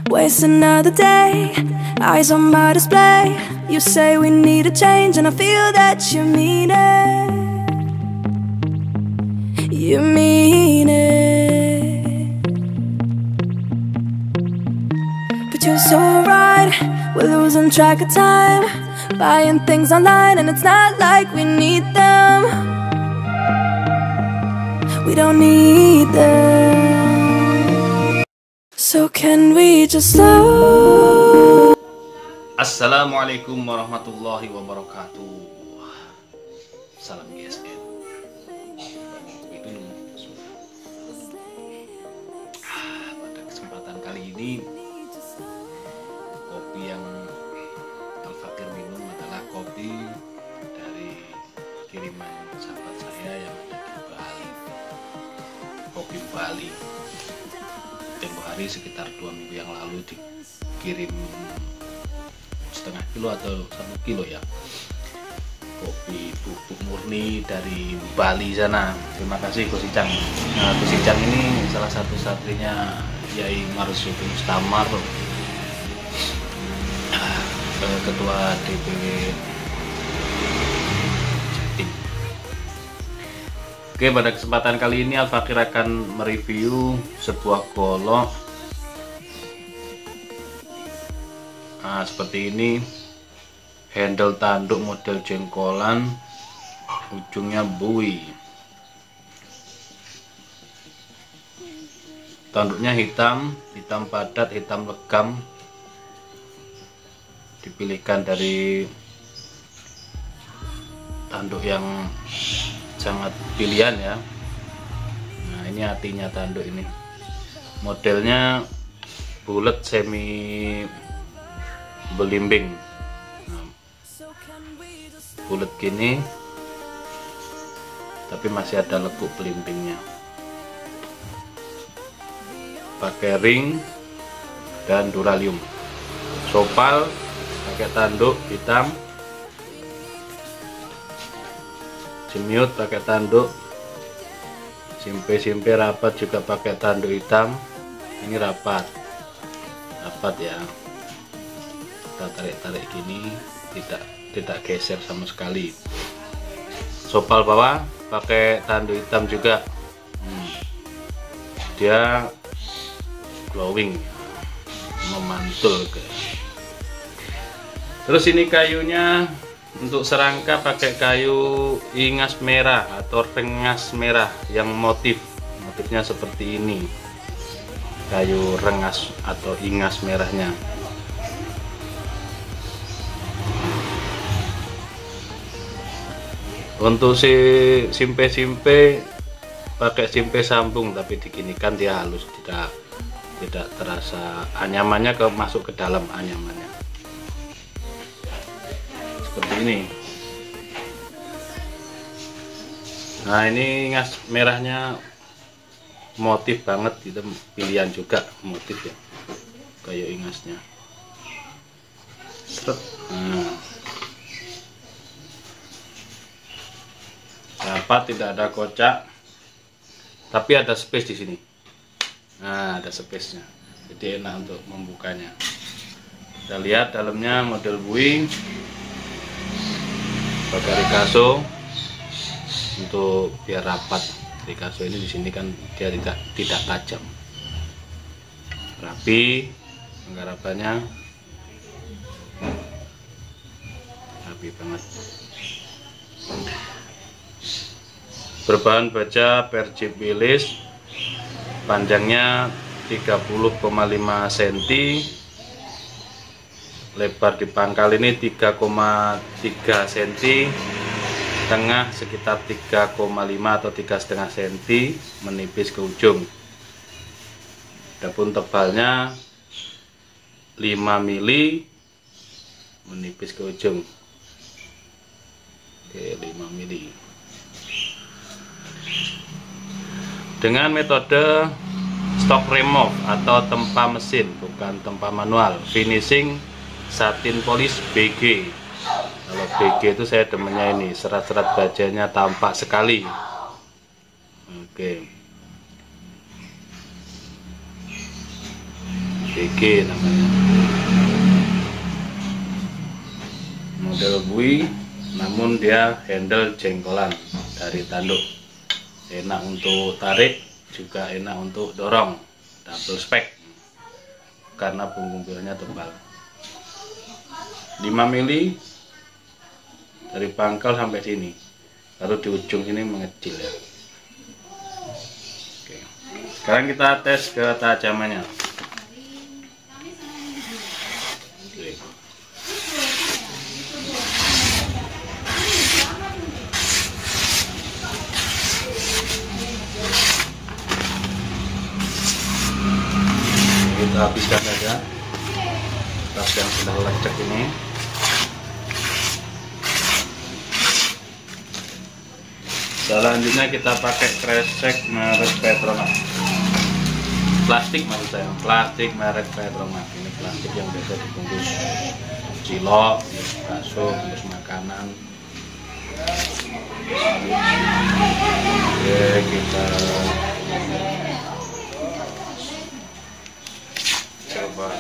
Waste another day, eyes on my display. You say we need a change and I feel that you mean it. You mean it. But you're so right, we're losing track of time, buying things online and it's not like we need them. We don't need them. So can we just slow? Assalamualaikum warahmatullahi wabarakatuh. Salam GSM. Pada kesempatan kali ini, kopi yang Al-Fakir minum adalah kopi dari kiriman sahabat saya yang ada di Bali. Kopi Bali. Tempo hari sekitar 2 minggu yang lalu dikirim setengah kilo atau 1 kilo ya, kopi bubuk murni dari Bali sana. Terima kasih Gus Icang. Nah, Gus Icang ini salah satu santrinya Yai Marzuki Mustamar, ketua DPW Jatim. Oke, pada kesempatan kali ini Al-Fakir akan mereview sebuah golok. Nah, seperti ini, handle tanduk model jengkolan, ujungnya bui. Tanduknya hitam padat, hitam legam. Dipilihkan dari tanduk yang sangat pilihan ya. Nah, ini hatinya tanduk ini. Modelnya bulat semi belimbing. Nah, bulat gini tapi masih ada lekuk belimbingnya. Pakai ring dan duralium. Sopal pakai tanduk hitam. Jemiut pakai tanduk, simpe rapat juga pakai tanduk hitam. Ini rapat ya. Kita tarik gini, tidak geser sama sekali. Sopal bawah pakai tanduk hitam juga. Dia glowing, memantul. Terus ini kayunya, untuk serangka pakai kayu ingas merah atau rengas merah yang motifnya seperti ini. Kayu rengas atau ingas merahnya. Untuk si simpe pakai simpe sambung, tapi diginikan dia halus, tidak terasa anyamannya masuk ke dalam anyamannya. Seperti ini. Nah, ini ingas merahnya motif banget, itu pilihan juga motif ya, kayak ingasnya. Dapat, tidak ada kocak, tapi ada space di sini. Nah, ada space-nya, jadi enak untuk membukanya. Kita lihat dalamnya model bui. Pakai rikaso untuk biar rapat. Rikaso ini di sini kan dia tidak tajam, rapi penggarapannya, rapi banget. Berbahan baja Percip Wilis, panjangnya 30,5 cm, lebar di pangkal ini 3,3 cm, tengah sekitar 3,5 atau 3,5 cm, menipis ke ujung. Adapun tebalnya 5 mili, menipis ke ujung. Oke, 5 mili. Dengan metode stock remove atau tempa mesin, bukan tempa manual. Finishing satin polish BG. Kalau BG itu saya demennya ini, serat-serat bajanya tampak sekali. Oke. BG namanya. Model bui, namun dia handle jengkolan dari tanduk. Enak untuk tarik, juga enak untuk dorong. Double spek karena punggung bilnya tebal. 5 mili dari pangkal sampai sini, lalu di ujung ini mengecil ya. Oke. Sekarang kita tes ketajamannya. Oke. Kita habiskan saja tas yang sudah lecek ini. Selanjutnya kita pakai kresek merek Petromax, plastik maksud saya, plastik merek Petromax. Ini plastik yang biasa dibungkus cilok, bakso, bungkus makanan. Oke, kita coba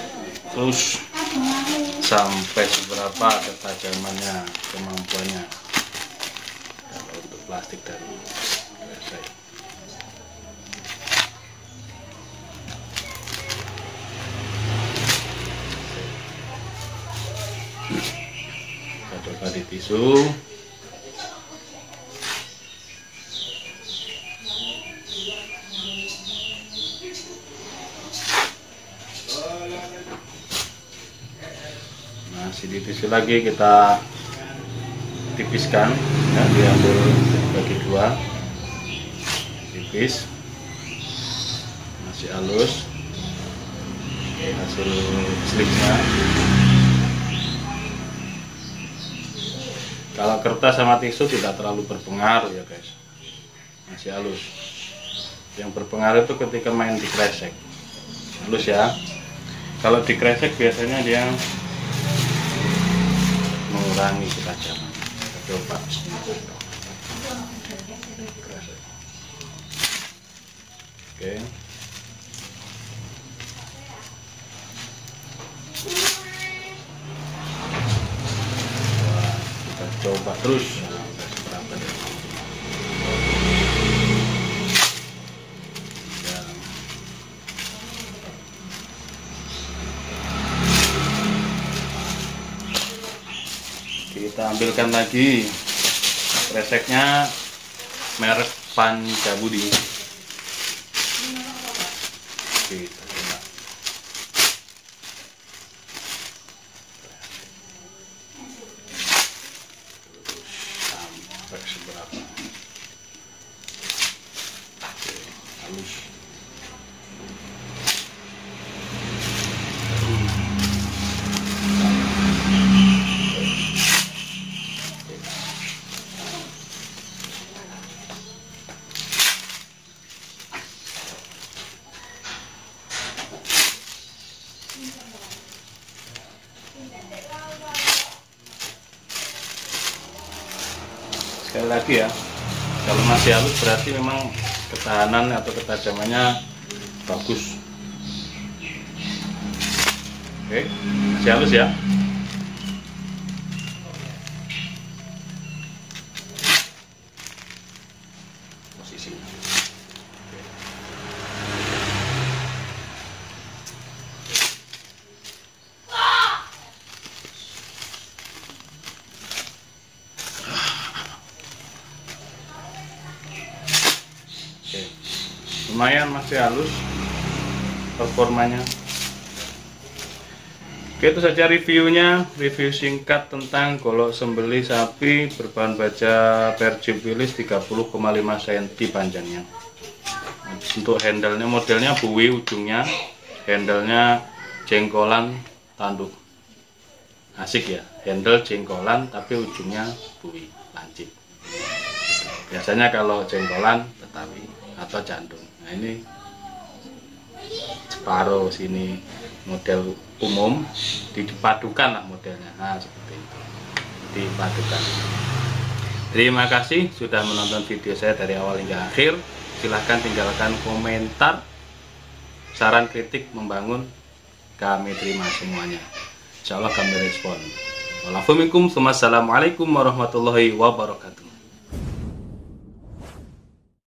terus sampai seberapa ketajamannya, kemampuannya. Untuk plastik dan kresek. Kita coba di tisu. Masih di tisu lagi, kita tipiskan ya, diambil bagi dua, tipis, masih halus hasil slipnya. Kalau kertas sama tisu tidak terlalu berpengaruh ya guys, masih halus. Yang berpengaruh itu ketika main di kresek, halus ya. Kalau di kresek biasanya dia mengurangi ketajaman. Coba oke. Kita coba terus seberapa ya. Kita ambilkan lagi kreseknya merek Pancabudi. Kita coba. Sampai seberapa. Oke, halus. Sekali lagi ya, kalau masih halus berarti memang ketahanan atau ketajamannya bagus. Oke, masih halus ya. Posisinya. Oke, lumayan masih halus performanya. Oke, itu saja reviewnya, review singkat tentang golok sembelih sapi berbahan baja Persepolis 30,5 cm panjangnya. Untuk handle-nya, modelnya bui ujungnya, handle-nya jengkolan tanduk. Asik ya, handle jengkolan tapi ujungnya bui lancip. Biasanya kalau jengkolan Betawi atau jantung. Nah ini separuh sini model umum, dipadukan lah modelnya. Nah seperti itu, dipadukan. Terima kasih sudah menonton video saya dari awal hingga akhir. Silahkan tinggalkan komentar, saran kritik membangun kami terima semuanya. Insya Allah kami respon. Wassalamualaikum warahmatullahi wabarakatuh.